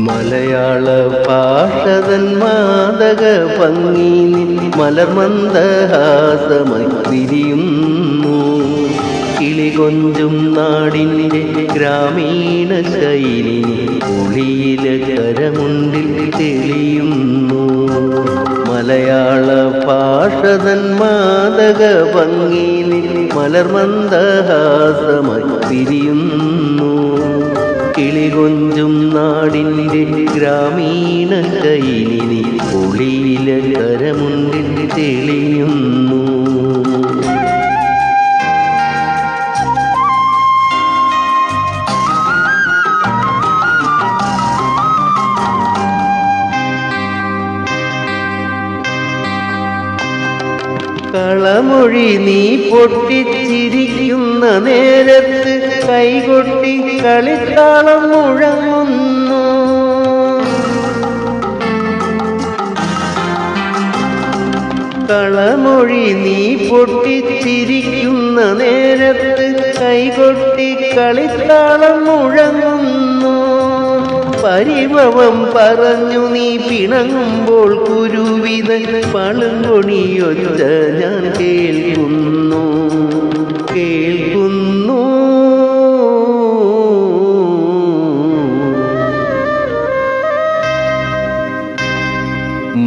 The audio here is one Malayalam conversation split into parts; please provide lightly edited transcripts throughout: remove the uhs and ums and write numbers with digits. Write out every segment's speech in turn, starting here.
മലയാള ഭാഷതൻ മാദക ഭംഗി മലർമന്ദഹാസമായി വിരിയുന്നു. കിളികൊഞ്ചും നാടിൻ്റെ ഗ്രാമീണ ശൈലി ഒളിയിലെ കരമുണ്ടിൽ തെളിയുന്നു. മലയാള ഭാഷതൻ മാദക ഭംഗി മലർമന്ദഹാസമായി വിരിയുന്നു. കിളികൊഞ്ചും നാടിൻ്റെ ഗ്രാമീണ ശൈലി ഒളിയിലെ കരമുണ്ടിൽ തെളിയുന്നു. കളമൊഴി നീ പൊട്ടിച്ചിരിക്കുന്ന നേരത്ത് കൈകൊട്ടി കളിത്താളം മുഴങ്ങുന്നു. കളമൊഴി നീ പൊട്ടിച്ചിരിക്കുന്ന നേരത്ത് കൈകൊട്ടി കളിത്താളം മുഴങ്ങുന്നു. പരിഭവം പറഞ്ഞു നീ പിണങ്ങുമ്പോൾ കുരുവിത പളുങ്കൊണിയൊച്ച ഞാൻ കേൾക്കുന്നു.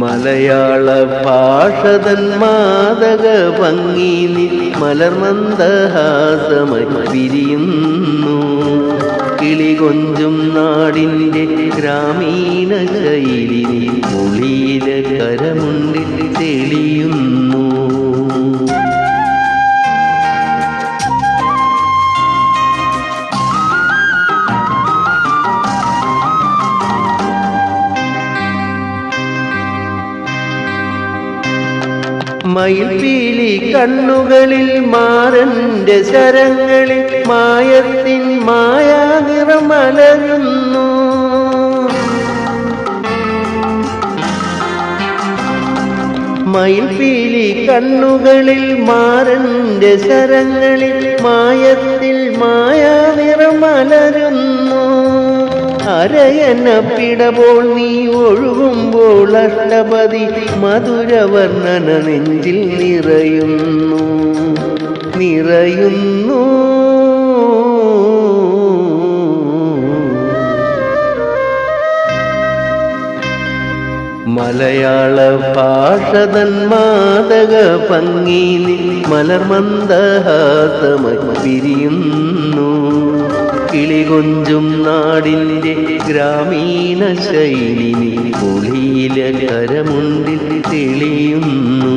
മലയാള ഭാഷതൻ മാദക ഭംഗി മലർമന്ദഹാസമായി വിരിയുന്നു. കിളികൊഞ്ചും നാടിൻ്റെ ഗ്രാമീണ ശൈലി ഒളിയിലെ കരമുണ്ടിൽ തെളിയുന്നു. മയിൽപീലി കണ്ണുകളിൽ മാരന്റെ ശരങ്ങളിൽ മായത്തിൻ മായാനിറമലരുന്നു. മയിൽപീലി കണ്ണുകളിൽ മാരന്റെ ശരങ്ങളിൽ മായത്തിൽ മായാനിറമലരുന്നു. അരയനപ്പിടപോൾ നീ ഒഴുകുമ്പോൾ അഷ്ടപതി മധുരവർണ്ണന നെഞ്ചിൽ നിറയുന്നു. മലയാള ഭാഷതൻ മാദക ഭംഗി മലർമന്ദഹാസമായി വിരിയുന്നു. കിളികൊഞ്ചും നാടിൻ്റെ ഗ്രാമീണ ശൈലി ഒളിയിലെ കരമുണ്ടിൽ തെളിയുന്നു.